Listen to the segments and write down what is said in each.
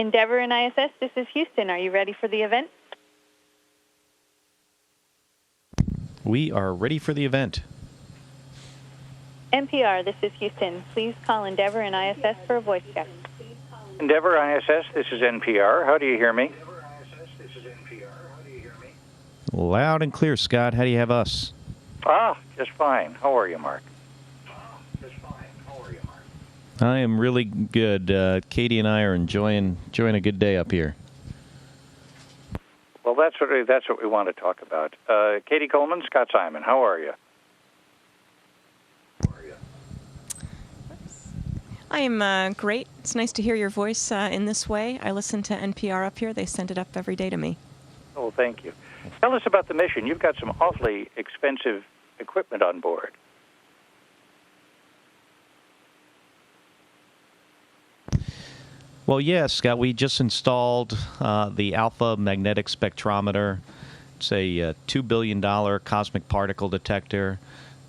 Endeavor and ISS, this is Houston. Are you ready for the event? We are ready for the event. NPR, this is Houston. Please call Endeavor and ISS for a voice check. Endeavor ISS, this is NPR. How do you hear me? Loud and clear, Scott. How do you have us? Just fine. How are you, Mark? I am really good. Katie and I are enjoying a good day up here. Well, that's what we want to talk about. Katie Coleman, Scott Simon, how are you? I am great. It's nice to hear your voice in this way. I listen to NPR up here. They send it up every day to me. Oh, thank you. Tell us about the mission. You've got some awfully expensive equipment on board. Well, yes, Scott, we just installed the Alpha Magnetic Spectrometer. It's a $2 billion cosmic particle detector,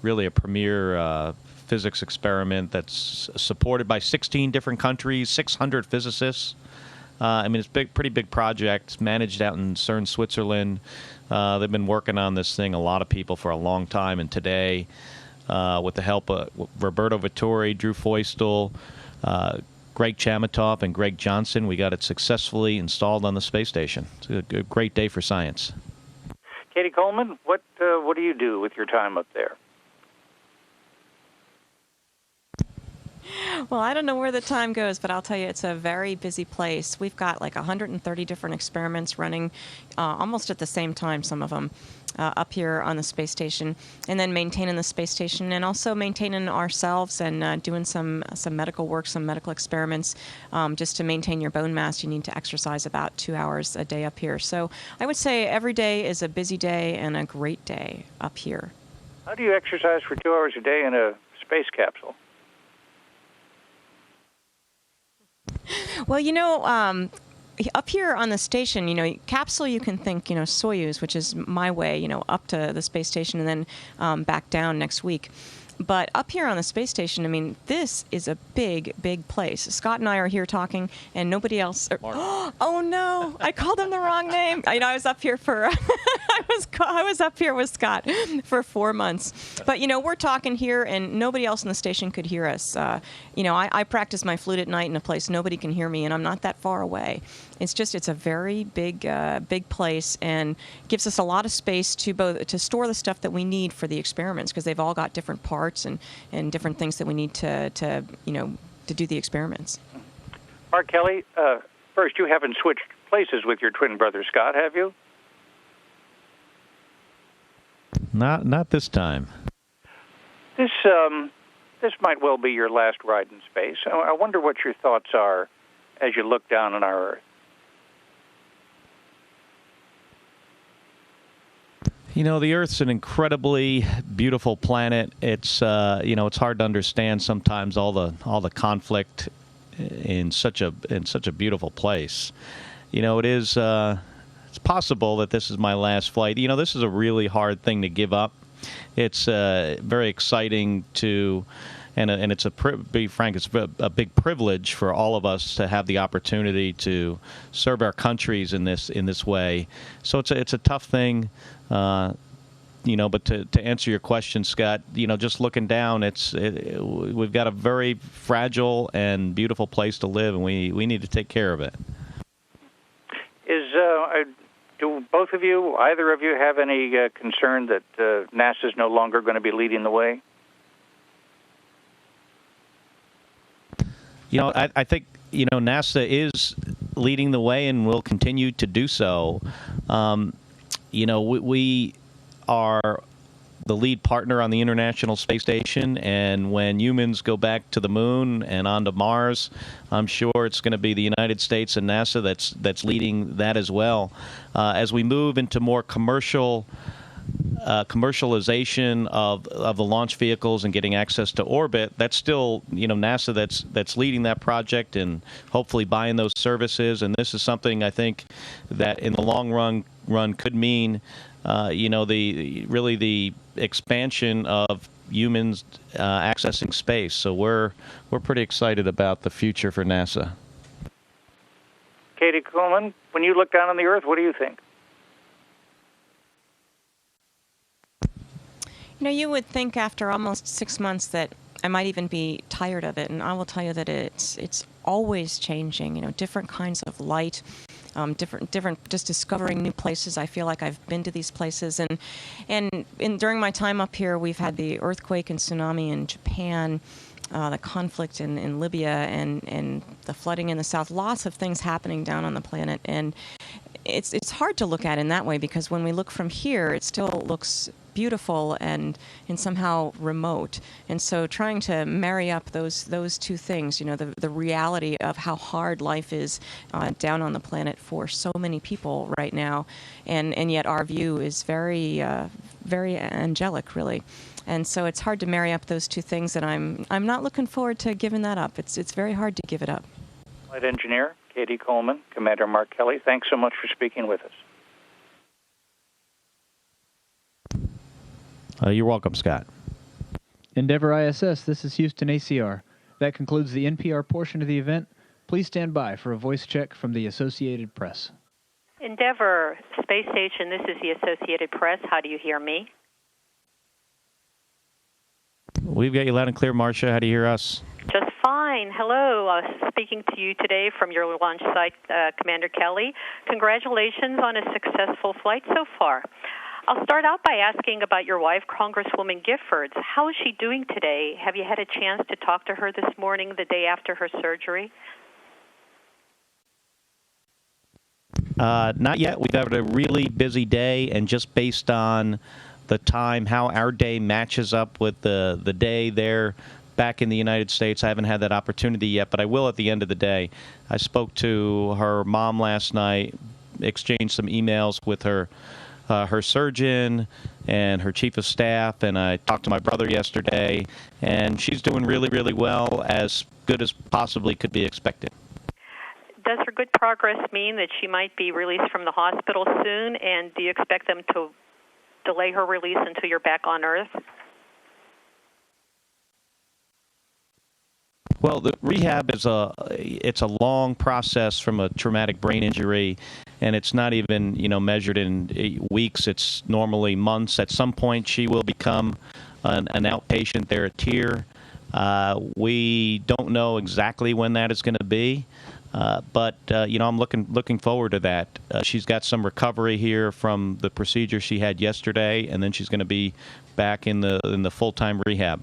really a premier physics experiment that's supported by 16 different countries, 600 physicists. It's a pretty big project. It's managed out in CERN, Switzerland. They've been working on this thing, a lot of people, for a long time. And today, with the help of Roberto Vittori, Drew Feustel, Greg Chamitoff, and Greg Johnson, we got it successfully installed on the space station. It's a great day for science. Katie Coleman, what do you do with your time up there? Well, I don't know where the time goes, but I'll tell you, it's a very busy place. We've got like 130 different experiments running almost at the same time, some of them, up here on the space station, and then maintaining the space station and also maintaining ourselves and doing some medical work, some medical experiments. Just to maintain your bone mass, you need to exercise about 2 hours a day up here. So I would say every day is a busy day and a great day up here. How do you exercise for 2 hours a day in a space capsule? Well, up here on the station, capsule, you can think, Soyuz, which is my way, up to the space station and then back down next week. But up here on the space station, this is a big, big place. Scott and I are here talking, and nobody else. Oh no! I called him the wrong name. I was up here for. I was up here with Scott for 4 months. But we're talking here, and nobody else in the station could hear us. I practice my flute at night in a place nobody can hear me, and I'm not that far away. It's a very big, big place, and gives us a lot of space to store the stuff that we need for the experiments, because they've all got different parts and different things that we need to do the experiments. Mark Kelly, first, you haven't switched places with your twin brother Scott, have you? Not this time. This might well be your last ride in space. I wonder what your thoughts are as you look down on our Earth. The Earth's an incredibly beautiful planet. It's it's hard to understand sometimes all the conflict in such a beautiful place. It is it's possible that this is my last flight. This is a really hard thing to give up. It's very exciting and it's be frank, it's a big privilege for all of us to have the opportunity to serve our countries in this way. So it's a tough thing. But to answer your question, Scott, just looking down, we've got a very fragile and beautiful place to live, and we need to take care of it. Do both of you, either of you, have any concern that NASA's no longer going to be leading the way? I think NASA is leading the way and will continue to do so. We are the lead partner on the International Space Station, and when humans go back to the moon and onto Mars, I'm sure it's going to be the United States and NASA that's leading that as well. As we move into more commercialization of the launch vehicles and getting access to orbit, that's still NASA that's leading that project and hopefully buying those services. And this is something I think that in the long run could mean the expansion of humans accessing space. So we're pretty excited about the future for NASA. Katie Coleman, when you look down on the Earth, what do you think? You would think after almost 6 months that I might even be tired of it, and I will tell you that it's always changing. Different kinds of light, different, just discovering new places. I feel like I've been to these places, and during my time up here, we've had the earthquake and tsunami in Japan, the conflict in Libya, and the flooding in the south. Lots of things happening down on the planet, and it's hard to look at in that way, because when we look from here, it still looks beautiful and somehow remote. And so trying to marry up those two things, the reality of how hard life is down on the planet for so many people right now, and yet our view is very very angelic, really. And so it's hard to marry up those two things, and I'm not looking forward to giving that up. It's very hard to give it up. Flight Engineer Katie Coleman, Commander Mark Kelly, thanks so much for speaking with us. You're welcome, Scott. Endeavour ISS, this is Houston ACR. That concludes the NPR portion of the event. Please stand by for a voice check from the Associated Press. Endeavour Space Station, this is the Associated Press. How do you hear me? We've got you loud and clear, Marcia. How do you hear us? Just fine. Hello. Speaking to you today from your launch site, Commander Kelly. Congratulations on a successful flight so far. I'll start out by asking about your wife, Congresswoman Giffords. How is she doing today? Have you had a chance to talk to her this morning, the day after her surgery? Not yet. We've had a really busy day, and just based on the time, how our day matches up with the day there back in the United States, I haven't had that opportunity yet, but I will at the end of the day. I spoke to her mom last night, exchanged some emails with her surgeon and her chief of staff, and I talked to my brother yesterday, and she's doing really, really well, as good as possibly could be expected. Does her good progress mean that she might be released from the hospital soon, and do you expect them to delay her release until you're back on Earth? Well, the rehab is a long process from a traumatic brain injury, and it's not even measured in weeks. It's normally months. At some point, she will become an outpatient there at TIR. We don't know exactly when that is going to be, but I'm looking forward to that. She's got some recovery here from the procedure she had yesterday, and then she's going to be back in the full-time rehab.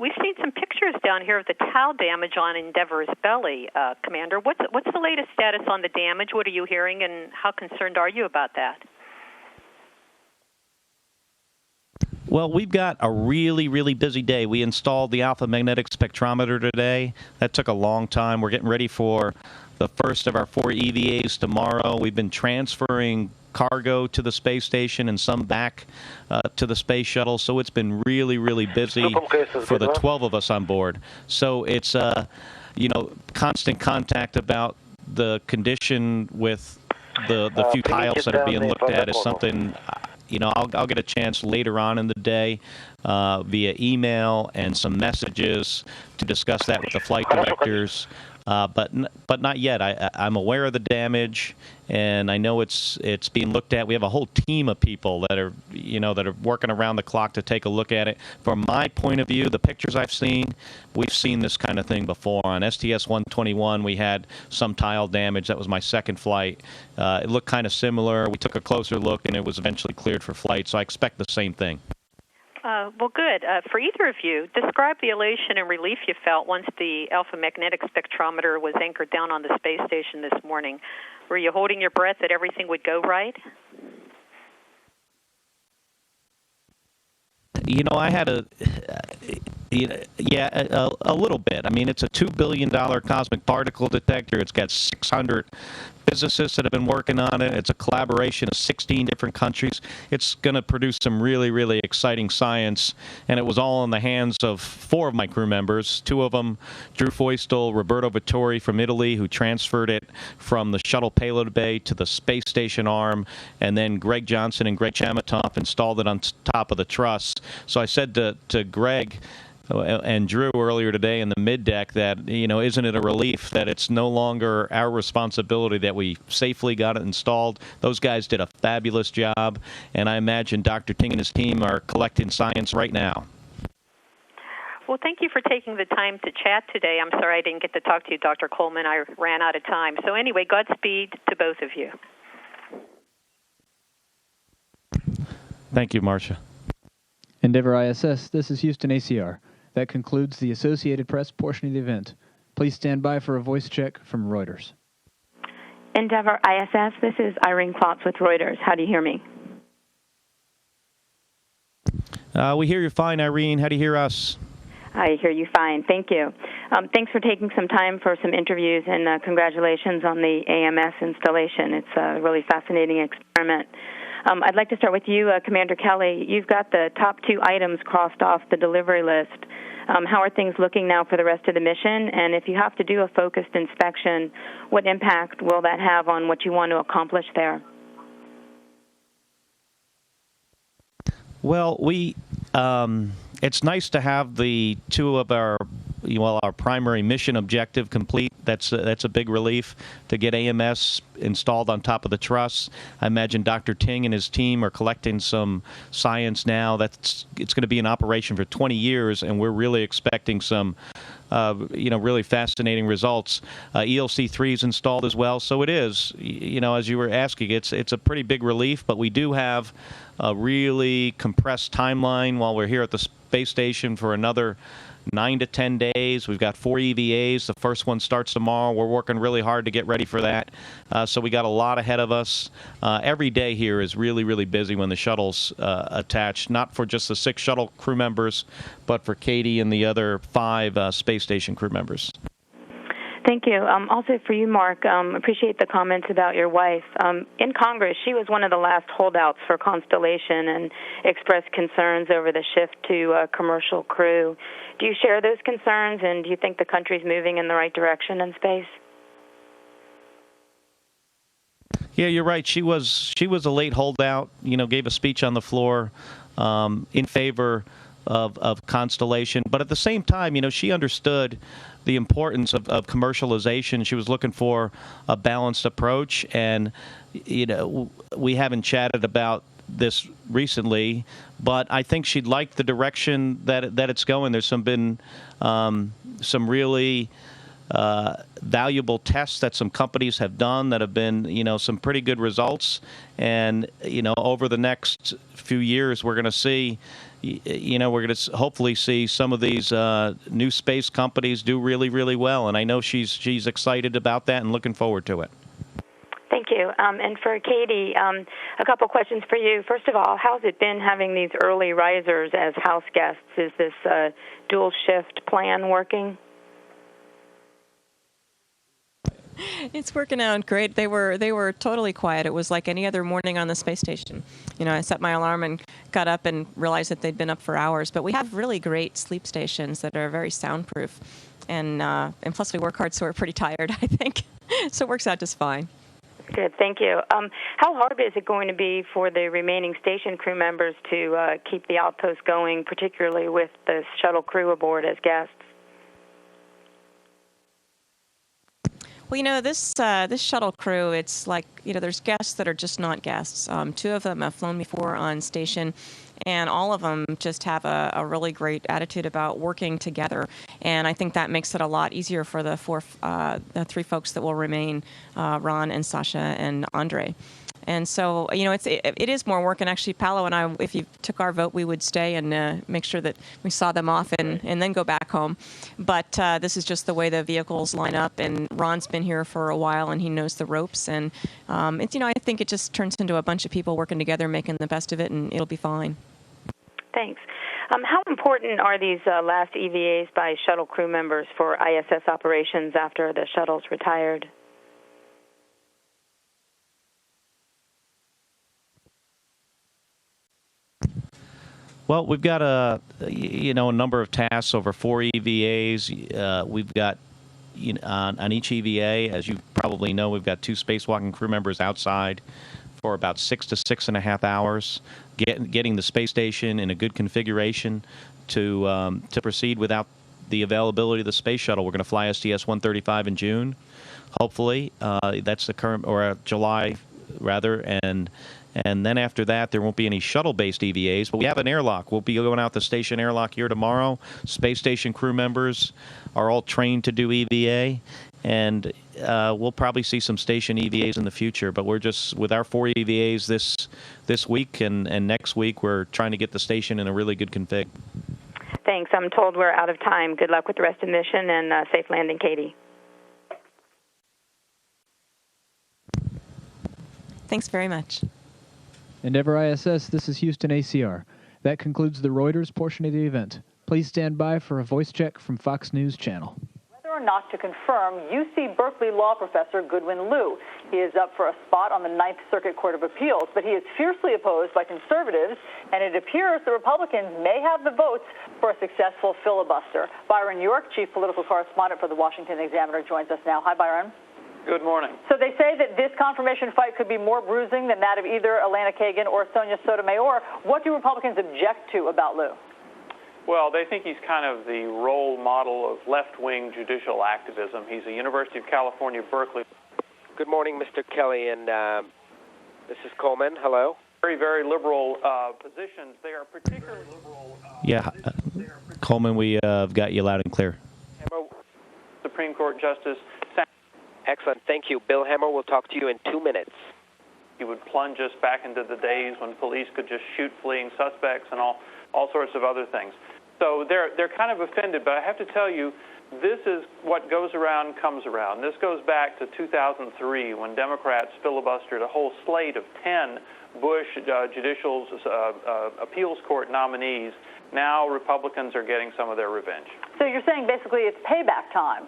We've seen some pictures down here of the towel damage on Endeavour's belly, Commander. What's the latest status on the damage? What are you hearing, and how concerned are you about that? Well, we've got a really, really busy day. We installed the alpha magnetic spectrometer today. That took a long time. We're getting ready for the first of our 4 EVAs tomorrow. We've been transferring cargo to the space station and some back to the space shuttle. So it's been really, really busy for the 12 of us on board. So it's, constant contact about the condition with the few tiles that are being looked at is something, I'll get a chance later on in the day via email and some messages to discuss that with the flight directors. But not yet. I'm aware of the damage, and I know it's being looked at. We have a whole team of people that are working around the clock to take a look at it. From my point of view, the pictures I've seen, we've seen this kind of thing before. On STS-121, we had some tile damage. That was my second flight. It looked kind of similar. We took a closer look, and it was eventually cleared for flight. So I expect the same thing. Well, good. For either of you, describe the elation and relief you felt once the alpha magnetic spectrometer was anchored down on the space station this morning. Were you holding your breath that everything would go right? I had a little bit. I mean, it's a $2 billion cosmic particle detector. It's got 600 physicists that have been working on it. It's a collaboration of 16 different countries. It's going to produce some really, really exciting science, and it was all in the hands of 4 of my crew members. 2 of them, Drew Feustel, Roberto Vittori from Italy, who transferred it from the shuttle payload bay to the space station arm, and then Greg Johnson and Greg Chamatoff installed it on top of the truss. So I said to Greg, and Drew earlier today in the mid deck that, isn't it a relief that it's no longer our responsibility, that we safely got it installed. Those guys did a fabulous job, and I imagine Dr. Ting and his team are collecting science right now. Well, thank you for taking the time to chat today. I'm sorry I didn't get to talk to you, Dr. Coleman. I ran out of time. So anyway, Godspeed to both of you. Thank you, Marcia. Endeavor ISS, this is Houston ACR. That concludes the Associated Press portion of the event. Please stand by for a voice check from Reuters. Endeavor ISS, this is Irene Klotz with Reuters. How do you hear me? We hear you fine, Irene. How do you hear us? I hear you fine. Thank you. Thanks for taking some time for some interviews, and congratulations on the AMS installation. It's a really fascinating experiment. I'd like to start with you, Commander Kelly. You've got the top 2 items crossed off the delivery list. How are things looking now for the rest of the mission? And if you have to do a focused inspection, what impact will that have on what you want to accomplish there? Well, it's nice to have the 2 of our primary mission objective complete. That's a big relief to get AMS installed on top of the truss. I imagine Dr. Ting and his team are collecting some science now. It's going to be in operation for 20 years, and we're really expecting some really fascinating results. ELC3 is installed as well, so it is, as you were asking, it's a pretty big relief, but we do have a really compressed timeline while we're here at the space station for another 9 to 10 days. We've got 4 EVAs. The first one starts tomorrow. We're working really hard to get ready for that. So we got a lot ahead of us. Every day here is really, really busy when the shuttle's attached, not for just the 6 shuttle crew members, but for Katie and the other 5 space station crew members. Thank you. Also for you, Mark, appreciate the comments about your wife. In Congress, she was one of the last holdouts for Constellation and expressed concerns over the shift to commercial crew. Do you share those concerns, and do you think the country's moving in the right direction in space? Yeah, you're right. She was a late holdout, gave a speech on the floor in favor of Constellation. But at the same time, she understood the importance of commercialization. She was looking for a balanced approach, and we haven't chatted about this recently, but I think she'd like the direction that it's going. There's been some really valuable tests that some companies have done that have been, some pretty good results. And, over the next few years, we're going to see, we're going to hopefully see some of these new space companies do really, really well. And I know she's excited about that and looking forward to it. Thank you. And for Katie, a couple questions for you. First of all, how's it been having these early risers as house guests? Is this dual shift plan working? It's working out great. They were totally quiet. It was like any other morning on the space station. I set my alarm and got up and realized that they'd been up for hours. But we have really great sleep stations that are very soundproof, and plus we work hard, so we're pretty tired, I think. So it works out just fine. Good, thank you. How hard is it going to be for the remaining station crew members to keep the outpost going, particularly with the shuttle crew aboard as guests? Well, this shuttle crew, it's like, there's guests that are just not guests. 2 of them have flown before on station, and all of them just have a really great attitude about working together. And I think that makes it a lot easier for the 3 folks that will remain, Ron and Sasha and Andre. And so, it is more work. And actually, Paolo and I, if you took our vote, we would stay and make sure that we saw them off and then go back home. But this is just the way the vehicles line up. And Ron's been here for a while, and he knows the ropes. And, I think it just turns into a bunch of people working together, making the best of it, and it'll be fine. Thanks. How important are these last EVAs by shuttle crew members for ISS operations after the shuttle's retired? Well, we've got a number of tasks over 4 EVAs. We've got on each EVA, as you probably know, we've got 2 spacewalking crew members outside for about 6 to 6.5 hours, getting the space station in a good configuration to proceed without the availability of the space shuttle. We're going to fly STS-135 in June, hopefully. That's the current, or July, rather, and then after that, there won't be any shuttle-based EVAs, but we have an airlock. We'll be going out the station airlock here tomorrow. Space station crew members are all trained to do EVA, and we'll probably see some station EVAs in the future, but we're just, with our 4 EVAs this week and next week, we're trying to get the station in a really good config. Thanks. I'm told we're out of time. Good luck with the rest of the mission, and safe landing, Katie. Thanks very much. Endeavour ISS, this is Houston ACR. That concludes the Reuters portion of the event. Please stand by for a voice check from Fox News Channel. Whether or not to confirm, UC Berkeley law professor Goodwin Liu. He is up for a spot on the Ninth Circuit Court of Appeals, but he is fiercely opposed by conservatives, and it appears the Republicans may have the votes for a successful filibuster. Byron York, chief political correspondent for the Washington Examiner, joins us now. Hi, Byron. Good morning. So they say that this confirmation fight could be more bruising than that of either Elena Kagan or Sonia Sotomayor. What do Republicans object to about Liu? Well, they think he's kind of the role model of left-wing judicial activism. He's a University of California, Berkeley. Good morning, Mr. Kelly, and this is Coleman. Hello. Very, very liberal positions. They are particularly liberal. Coleman, we have got you loud and clear. Supreme Court Justice. Excellent. Thank you. Bill Hemmer will talk to you in 2 minutes. He would plunge us back into the days when police could just shoot fleeing suspects and all sorts of other things. So they're kind of offended, but I have to tell you, this is what goes around comes around. This goes back to 2003 when Democrats filibustered a whole slate of 10 Bush judicial appeals court nominees. Now Republicans are getting some of their revenge. So you're saying basically it's payback time.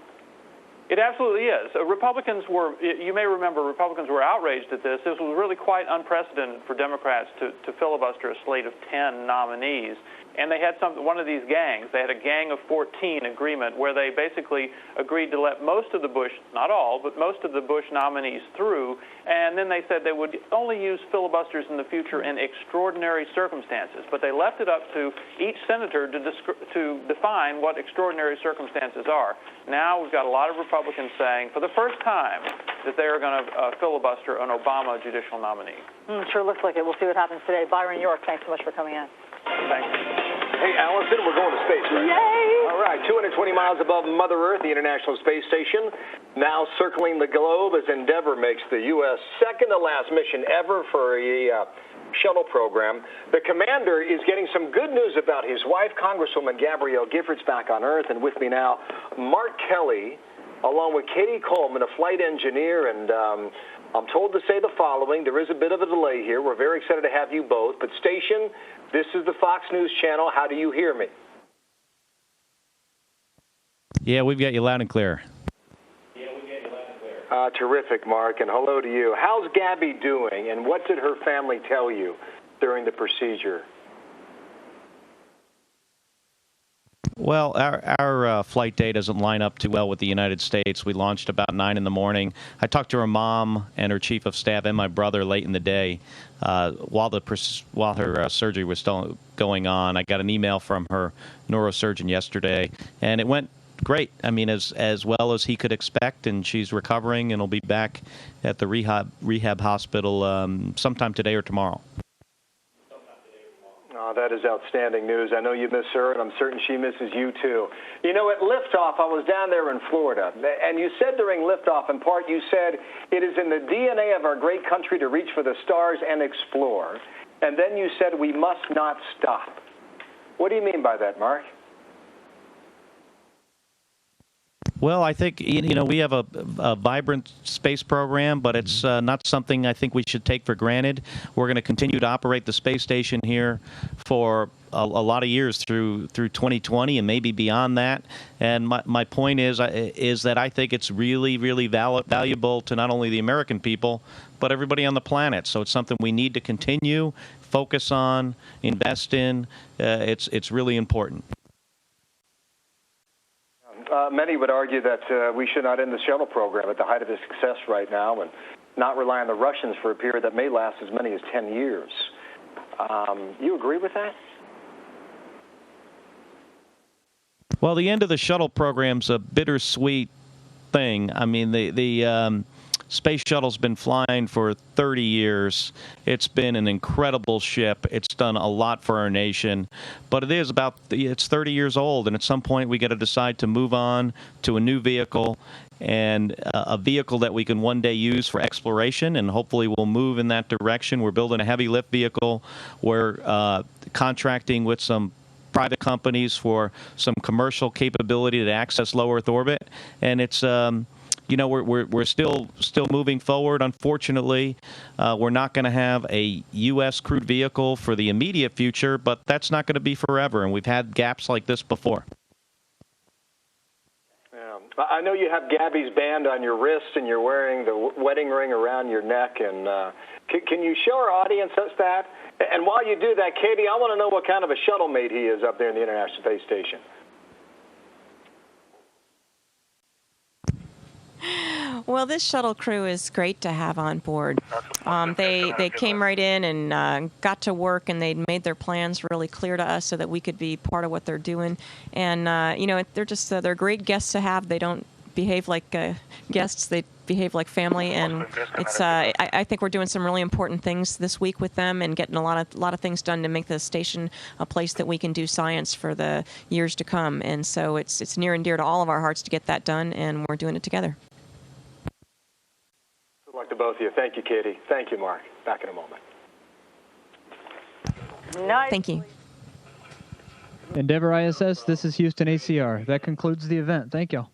It absolutely is. Republicans were, you may remember, Republicans were outraged at this. This was really quite unprecedented for Democrats to filibuster a slate of 10 nominees. And they had one of these gangs. They had a Gang of 14 agreement where they basically agreed to let most of the Bush, not all, but most of the Bush nominees through. And then they said they would only use filibusters in the future in extraordinary circumstances. But they left it up to each senator to define what extraordinary circumstances are. Now we've got a lot of Republicans saying, for the first time, that they are going to filibuster an Obama judicial nominee. Sure looks like it. We'll see what happens today. Byron York, thanks so much for coming in. Thanks. Hey, Allison, we're going to space, right? Yay! All right, 220 miles above Mother Earth, the International Space Station, now circling the globe as Endeavour makes the U.S. second-to-last mission ever for a shuttle program. The commander is getting some good news about his wife, Congresswoman Gabrielle Giffords, back on Earth. And with me now, Mark Kelly, along with Katie Coleman, a flight engineer, and I'm told to say the following. There is a bit of a delay here. We're very excited to have you both. But station, this is the Fox News Channel. How do you hear me? Yeah, we've got you loud and clear. Terrific, Mark, and hello to you. How's Gabby doing, and what did her family tell you during the procedure? Well, our flight day doesn't line up too well with the United States. We launched about 9 in the morning. I talked to her mom and her chief of staff and my brother late in the day while her surgery was still going on. I got an email from her neurosurgeon yesterday, and it went great. I mean, as well as he could expect, and she's recovering and will be back at the rehab hospital sometime today or tomorrow. Oh, that is outstanding news. I know you miss her, and I'm certain she misses you, too. You know, at liftoff, I was down there in Florida, and you said during liftoff, in part, you said, it is in the DNA of our great country to reach for the stars and explore. And then you said, we must not stop. What do you mean by that, Mark? Well, I think, we have a vibrant space program, but it's not something I think we should take for granted. We're going to continue to operate the space station here for a lot of years through 2020 and maybe beyond that. And my point is that I think it's really, really valuable to not only the American people, but everybody on the planet. So it's something we need to continue, focus on, invest in. It's really important. Many would argue that we should not end the shuttle program at the height of its success right now and not rely on the Russians for a period that may last as many as 10 years. You agree with that? Well, the end of the shuttle program's a bittersweet thing. I mean, the Space Shuttle's been flying for 30 years. It's been an incredible ship. It's done a lot for our nation. But it's 30 years old, and at some point we got to decide to move on to a new vehicle, and a vehicle that we can one day use for exploration, and hopefully we'll move in that direction. We're building a heavy lift vehicle. We're contracting with some private companies for some commercial capability to access low Earth orbit, and it's we're still moving forward. Unfortunately, we're not going to have a U.S. crewed vehicle for the immediate future, but that's not going to be forever, and we've had gaps like this before. Yeah. I know you have Gabby's band on your wrist, and you're wearing the wedding ring around your neck, and can you show our audience us that? And while you do that, Katie, I want to know what kind of a shuttle mate he is up there in the International Space Station. Well, this shuttle crew is great to have on board. They came right in and got to work, and they made their plans really clear to us so that we could be part of what they're doing. And they're great guests to have. They don't behave like guests; they behave like family. And it's I think we're doing some really important things this week with them, and getting a lot of things done to make the station a place that we can do science for the years to come. And so it's near and dear to all of our hearts to get that done, and we're doing it together. Good luck to both of you. Thank you, Katie. Thank you, Mark. Back in a moment. Nice. Thank you. Endeavour ISS, this is Houston ACR. That concludes the event. Thank y'all.